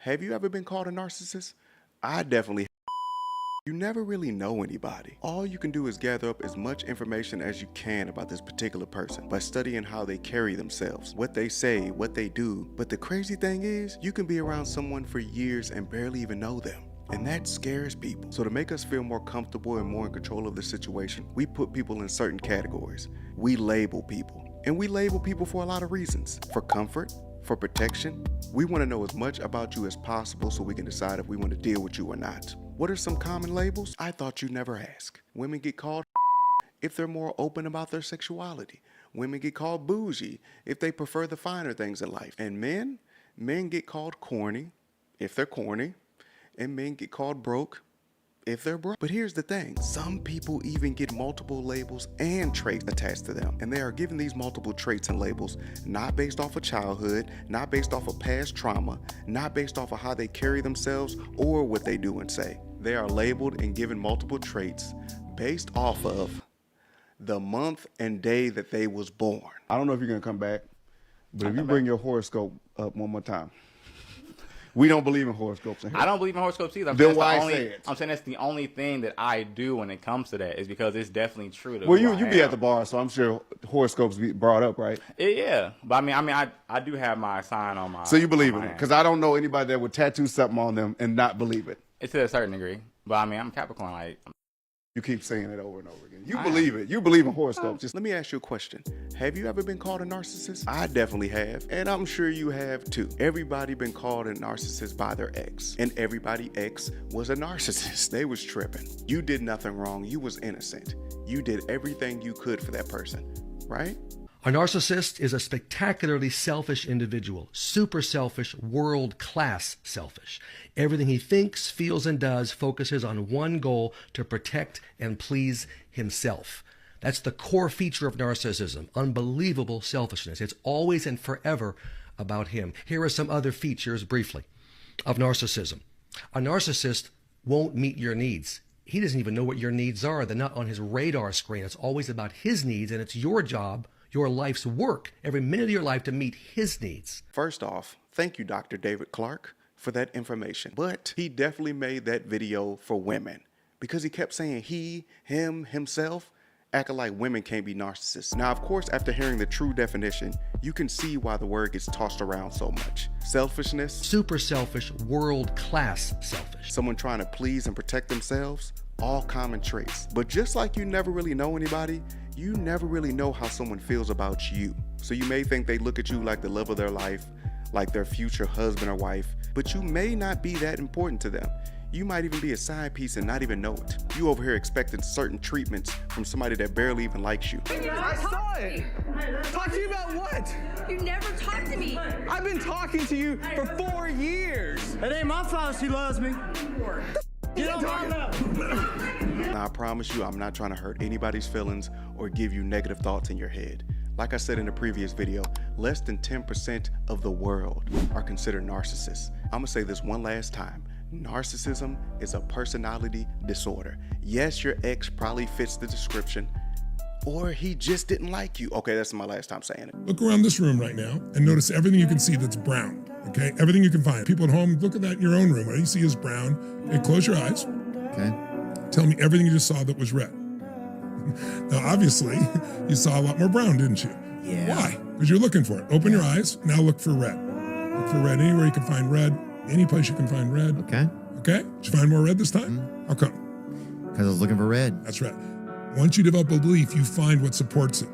Have you ever been called a narcissist? I definitely have. You never really know anybody. All you can do is gather up as much information as you can about this particular person by studying how they carry themselves, what they say, what they do. But the crazy thing is, you can be around someone for years and barely even know them. And that scares people. So to make us feel more comfortable and more in control of the situation, we put people in certain categories. We label people. And we label people for a lot of reasons. For comfort, for protection. We want to know as much about you as possible so we can decide if we want to deal with you or not. What are some common labels? I thought you'd never ask. Women get called if they're more open about their sexuality. Women get called bougie if they prefer the finer things in life. And men get called corny if they're corny. And men get called broke if they're broke. But here's the thing, some people even get multiple labels and traits attached to them. And they are given these multiple traits and labels not based off of childhood, not based off of past trauma, not based off of how they carry themselves or what they do and say. They are labeled and given multiple traits based off of the month and day that they was born. I don't know if you're gonna come back, but if you bring your horoscope up one more time. We don't believe in horoscopes in here. I don't believe in horoscopes either. Then why say it? I'm saying that's the only thing that I do when it comes to that is because it's definitely true. Well, you be at the bar, so I'm sure horoscopes be brought up, right? Yeah, but I do have my sign on my. So you believe in it? Because I don't know anybody that would tattoo something on them and not believe it. It's to a certain degree, but I'm Capricorn. Like you keep saying it over and over again. You believe it. You believe in horoscopes. Just let me ask you a question. Have you ever been called a narcissist? I definitely have, and I'm sure you have too. Everybody been called a narcissist by their ex, and everybody ex was a narcissist. They was tripping. You did nothing wrong. You was innocent. You did everything you could for that person, right? A narcissist is a spectacularly selfish individual, super selfish, world-class selfish. Everything he thinks, feels, and does focuses on one goal: to protect and please himself. That's the core feature of narcissism, unbelievable selfishness. It's always and forever about him. Here are some other features, briefly, of narcissism. A narcissist won't meet your needs. He doesn't even know what your needs are. They're not on his radar screen. It's always about his needs, and it's your job, your life's work, every minute of your life to meet his needs. First off, thank you, Dr. David Clark, for that information. But he definitely made that video for women because he kept saying he, him, himself, acting like women can't be narcissists. Now, of course, after hearing the true definition, you can see why the word gets tossed around so much. Selfishness. Super selfish, world-class selfish. Someone trying to please and protect themselves. All common traits. But just like you never really know anybody, you never really know how someone feels about you. So you may think they look at you like the love of their life, like their future husband or wife, but you may not be that important to them. You might even be a side piece and not even know it. You over here expecting certain treatments from somebody that barely even likes you. I saw it. Talk to you about what? You never talk to me. I've been talking to you for 4 years. It ain't my fault she loves me. Get on my level. Now, I promise you, I'm not trying to hurt anybody's feelings or give you negative thoughts in your head. Like I said in the previous video, less than 10% of the world are considered narcissists. I'm gonna say this one last time. Narcissism is a personality disorder. Yes, your ex probably fits the description, or he just didn't like you. Okay, that's my last time saying it. Look around this room right now and notice everything you can see that's brown, okay? Everything you can find. People at home, look at that in your own room. What you see is brown. Okay, close your eyes. Okay. Tell me everything you just saw that was red. Now, obviously, you saw a lot more brown, didn't you? Yeah. Why? Because you're looking for it. Open your eyes. Now look for red. Look for red anywhere you can find red. Any place you can find red. Okay. Okay? Did you find more red this time? How come? Because I was looking for red. That's right. Once you develop a belief, you find what supports it.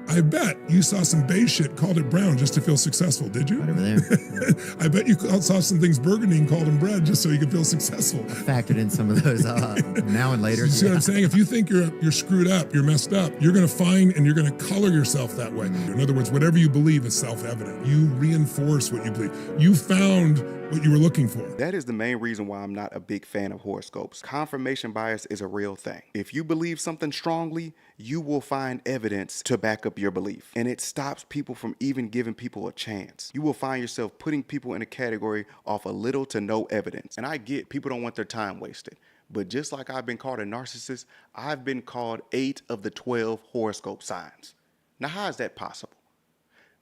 I bet you saw some beige shit, called it brown just to feel successful, did you? Right over there. I bet you saw some things burgundy and called them red just so you could feel successful. I factored in some of those now and later. You see what I'm saying? If you think you're screwed up, you're messed up, you're going to find and you're going to color yourself that way. In other words, whatever you believe is self-evident. You reinforce what you believe. You found what you were looking for. That is the main reason why I'm not a big fan of horoscopes. Confirmation bias is a real thing. If you believe something strongly, you will find evidence to back up your belief. And it stops people from even giving people a chance. You will find yourself putting people in a category off of little to no evidence. And I get people don't want their time wasted. But just like I've been called a narcissist, I've been called 8 of the 12 horoscope signs. Now, how is that possible?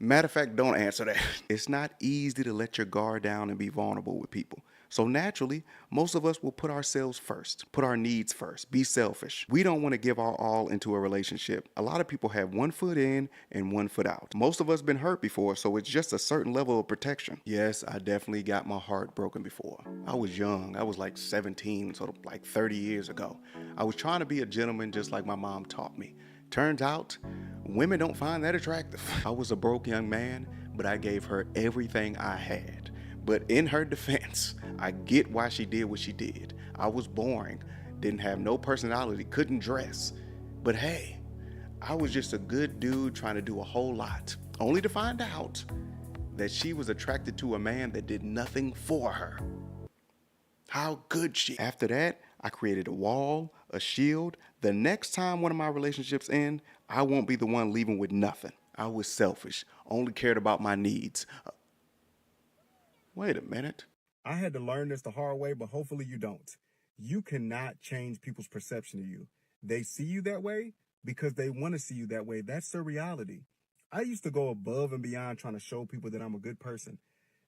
Matter of fact, don't answer that. It's not easy to let your guard down and be vulnerable with people. So naturally, most of us will put ourselves first, put our needs first, be selfish. We don't want to give our all into a relationship. A lot of people have one foot in and one foot out. Most of us been hurt before, so it's just a certain level of protection. Yes, I definitely got my heart broken before. I was young. I was like 17, so like 30 years ago. I was trying to be a gentleman just like my mom taught me. Turns out, women don't find that attractive. I was a broke young man, but I gave her everything I had. But in her defense, I get why she did what she did. I was boring, didn't have no personality, couldn't dress. But hey, I was just a good dude trying to do a whole lot, only to find out that she was attracted to a man that did nothing for her. How could she? After that, I created a wall, a shield. The next time one of my relationships end, I won't be the one leaving with nothing. I was selfish, only cared about my needs. Wait a minute. I had to learn this the hard way, but hopefully you don't. You cannot change people's perception of you. They see you that way because they want to see you that way. That's their reality. I used to go above and beyond trying to show people that I'm a good person.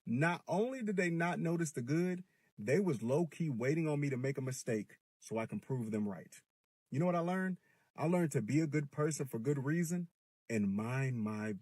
Not only did they not notice the good, they was low-key waiting on me to make a mistake so I can prove them right. You know what I learned? I learned to be a good person for good reason and mind my